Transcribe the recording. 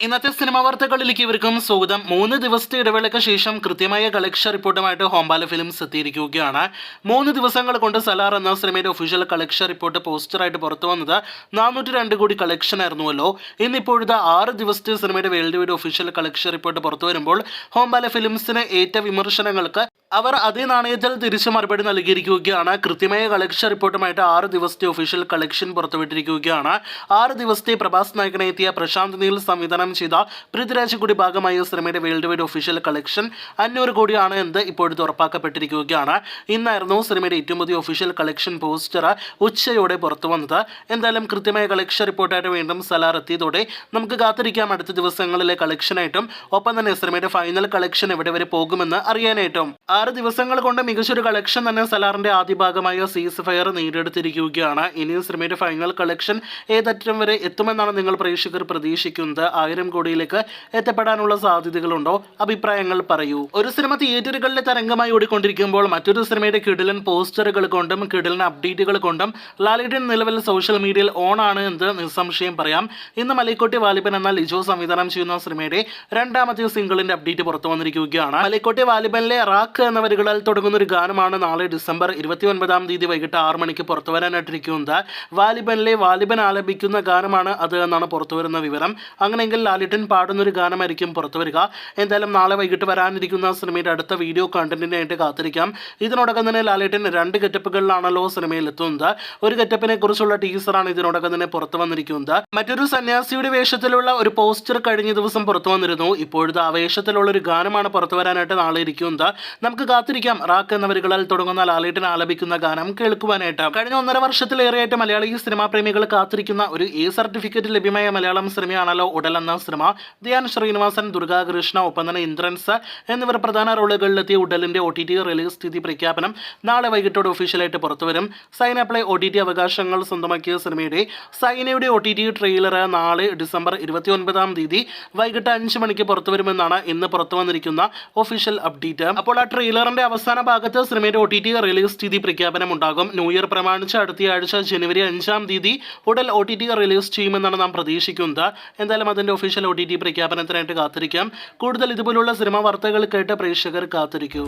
ഇന്നത്തെ സിനിമാ വാർത്തകളിലേക്ക് ഇവർക്കും സ്വാഗതം. 3 ദിവസത്തെ ഇടവേളയ്ക്ക് ശേഷം കൃത്യമായ കളക്ഷൻ റിപ്പോർട്ടുമായിട്ട് ഹോംബാല ഫിലിംസ് എത്തിയിരിക്കുകയാണ്. 3 ദിവസങ്ങൾ കൊണ്ട് സലാർ എന്ന സിനിമയുടെ ഒഫീഷ്യൽ കളക്ഷൻ റിപ്പോർട്ട് പോസ്റ്ററായിട്ട് പുറത്തു വന്നത് 402 കോടി കളക്ഷൻ ആയിരുന്നുവല്ലോ. ഇന്നിപ്പോഴത്തെ 6 ദിവസത്തെ സിനിമയുടെ world wide official collection report പുറത്തു വരുമ്പോൾ ഹോംബാല ഫിലിംസിന് ഏറ്റ വിമർശനങ്ങൾക്ക് അവർ അതേ നാണയത്തിൽ തിരിച്ചു മറുപടി നൽകിയിരിക്കുകയാണ്. കൃത്യമായ കളക്ഷൻ റിപ്പോർട്ടുമായിട്ട് 6 ദിവസത്തെ ഒഫീഷ്യൽ കളക്ഷൻ പുറത്തുവിട്ടിരിക്കുകയാണ്. 6 ദിവസത്തെ പ്രഭാസ് നായകനെ എത്തിയ പ്രശാന്ത് നീൽ സംവിധാനം ചെയ്ത പൃഥ്വിരാജ് കൂടി ഭാഗമായ സിനിമയുടെ വേൾഡ് വൈഡ് ഒഫീഷ്യൽ കളക്ഷൻ 500 കോടിയാണ് എന്ന് ഇപ്പോഴത്തെ ഉറപ്പാക്കപ്പെട്ടിരിക്കുകയാണ്. ഇന്നായിരുന്നു സിനിമയുടെ ഏറ്റവും പുതിയ ഒഫീഷ്യൽ കളക്ഷൻ പോസ്റ്റർ ഉച്ചയോടെ പുറത്തു വന്നത്. എന്തായാലും കൃത്യമായ കളക്ഷൻ റിപ്പോർട്ടായിട്ട് വീണ്ടും സലാർ എത്തിയതോടെ നമുക്ക് കാത്തിരിക്കാം അടുത്ത ദിവസങ്ങളിലെ കളക്ഷനായിട്ടും ഒപ്പം തന്നെ സിനിമയുടെ ഫൈനൽ കളക്ഷൻ എവിടെ വരെ പോകുമെന്ന് അറിയാനായിട്ടും. 6 ദിവസങ്ങൾ കൊണ്ട് മികച്ചൊരു കളക്ഷൻ തന്നെ സലാറിന്റെ ആദ്യ ഭാഗമായ സീസ് ഫയർ നേടിയെടുത്തിരിക്കുകയാണ്. ഇനി സിനിമയുടെ ഫൈനൽ കളക്ഷൻ ഏതറ്റം വരെ എത്തുമെന്നാണ് നിങ്ങൾ പ്രേക്ഷകർ പ്രതീക്ഷിക്കുന്നത്? 1000 കോടിയിലേക്ക് എത്തപ്പെടാനുള്ള സാധ്യതകളുണ്ടോ? അഭിപ്രായങ്ങൾ പറയൂ. ഒരു സിനിമ തിയേറ്ററുകളിലെ തരംഗമായി ഓടിക്കൊണ്ടിരിക്കുമ്പോൾ മറ്റൊരു സിനിമയുടെ കിടിലൻ പോസ്റ്ററുകൾ കൊണ്ടും കിടിലൻ അപ്ഡേറ്റുകൾ കൊണ്ടും ലാലേട്ടൻ നിലവിൽ സോഷ്യൽ മീഡിയയിൽ ഓൺ ആണ് എന്ന് നിസ്സംശയം പറയാം. ഇന്ന് മലൈക്കോട്ടെ വാലിബൻ എന്ന ലിജോ സംവിധാനം ചെയ്യുന്ന സിനിമയുടെ രണ്ടാമത്തെ സിംഗിളിന്റെ അപ്ഡേറ്റ് പുറത്തു വന്നിരിക്കുകയാണ്. മലൈക്കോട്ടെ വാലിബനിലെ റാക്ക് എന്ന വരികളിൽ തുടങ്ങുന്ന ഒരു ഗാനമാണ് നാളെ ഡിസംബർ 29-ാം തീയതി വൈകിട്ട് 6 മണിക്ക് പുറത്തു വരാനായിട്ടിരിക്കുന്നത്. വാലിബനിലെ വാലിബൻ ആലപിക്കുന്ന ഗാനമാണ് അത് എന്നാണ് പുറത്തുവരുന്ന വിവരം. അങ്ങനെയെങ്കിൽ ലാലേട്ടൻ പാടുന്നൊരു ഗാനമായിരിക്കും പുറത്തു വരിക. എന്തായാലും നാളെ വൈകിട്ട് വരാനിരിക്കുന്ന സിനിമയുടെ അടുത്ത വീഡിയോ കണ്ടന്റിനായിട്ട് കാത്തിരിക്കാം. ഇതിനോടകം തന്നെ ലാലേട്ടൻ 2 ഗെറ്റപ്പുകളിലാണല്ലോ സിനിമയിൽ എത്തുന്നത്. ഒരു ഗെറ്റപ്പിനെ കുറിച്ചുള്ള ടീസറാണ് ഇതിനോടകം തന്നെ പുറത്തു വന്നിരിക്കുന്നത്. മറ്റൊരു സന്യാസിയുടെ വേഷത്തിലുള്ള ഒരു പോസ്റ്റർ കഴിഞ്ഞ ദിവസം പുറത്തു വന്നിരുന്നു. ഇപ്പോഴത്തെ ആ വേഷത്തിലുള്ള ഒരു ഗാനമാണ് പുറത്തു വരാനായിട്ട് നാളെ ഇരിക്കുന്നത്. നമുക്ക് കാത്തിരിക്കാം റാക്ക് എന്ന വരികളിൽ തുടങ്ങുന്ന ലാലേട്ടൻ ആലപിക്കുന്ന ഗാനം കേൾക്കുവാനായിട്ട്. കഴിഞ്ഞ 1.5 വർഷത്തിലേറെയായിട്ട് മലയാളി സിനിമാ പ്രേമികൾ കാത്തിരിക്കുന്ന ഒരു സർട്ടിഫിക്കറ്റ് ലഭ്യമായ മലയാളം സിനിമയാണല്ലോ ഉടൽ എന്ന സിനിമ. ധ്യാൻ ശ്രീനിവാസൻ, ദുർഗാകൃഷ്ണ, ഒപ്പം തന്നെ ഇന്ദ്രൻസ് എന്നിവർ പ്രധാന റോളുകളിലെത്തിയ ഉടലിന്റെ OTT റിലീസ് തീയതി പ്രഖ്യാപനം നാളെ വൈകിട്ടോടെ ഒഫീഷ്യലായിട്ട് പുറത്തുവരും. സൈന പ്ലേ OTT അവകാശങ്ങൾ സ്വന്തമാക്കിയ സിനിമയുടെ സൈനയുടെ OTT ട്രെയിലർ നാളെ ഡിസംബർ 29-ാം തീയതി വൈകിട്ട് 5 മണിക്ക് പുറത്തുവരുമെന്നാണ് ഇന്ന് പുറത്തു വന്നിരിക്കുന്ന ഒഫീഷ്യൽ അപ്ഡേറ്റ്. അപ്പോൾ ആ ട്രെയിലറിന്റെ അവസാന ഭാഗത്ത് സിനിമയുടെ OTT റിലീസ് തീയതി പ്രഖ്യാപനം ഉണ്ടാകും. ന്യൂ ഇയർ പ്രമാണിച്ച് അടുത്ത ആഴ്ച ജനുവരി 5-ാം തീയതി ഉടൽ OTT റിലീസ് ചെയ്യുമെന്നാണ് നാം പ്രതീക്ഷിക്കുന്നത്. എന്തായാലും അതിന്റെ ഒഫീഷ്യൽ OTT പ്രഖ്യാപനത്തിനായിട്ട് കാത്തിരിക്കാം. കൂടുതൽ ഇതുപോലുള്ള സിനിമാ വാർത്തകൾ കേട്ട് പ്രേക്ഷകർ കാത്തിരിക്കൂ.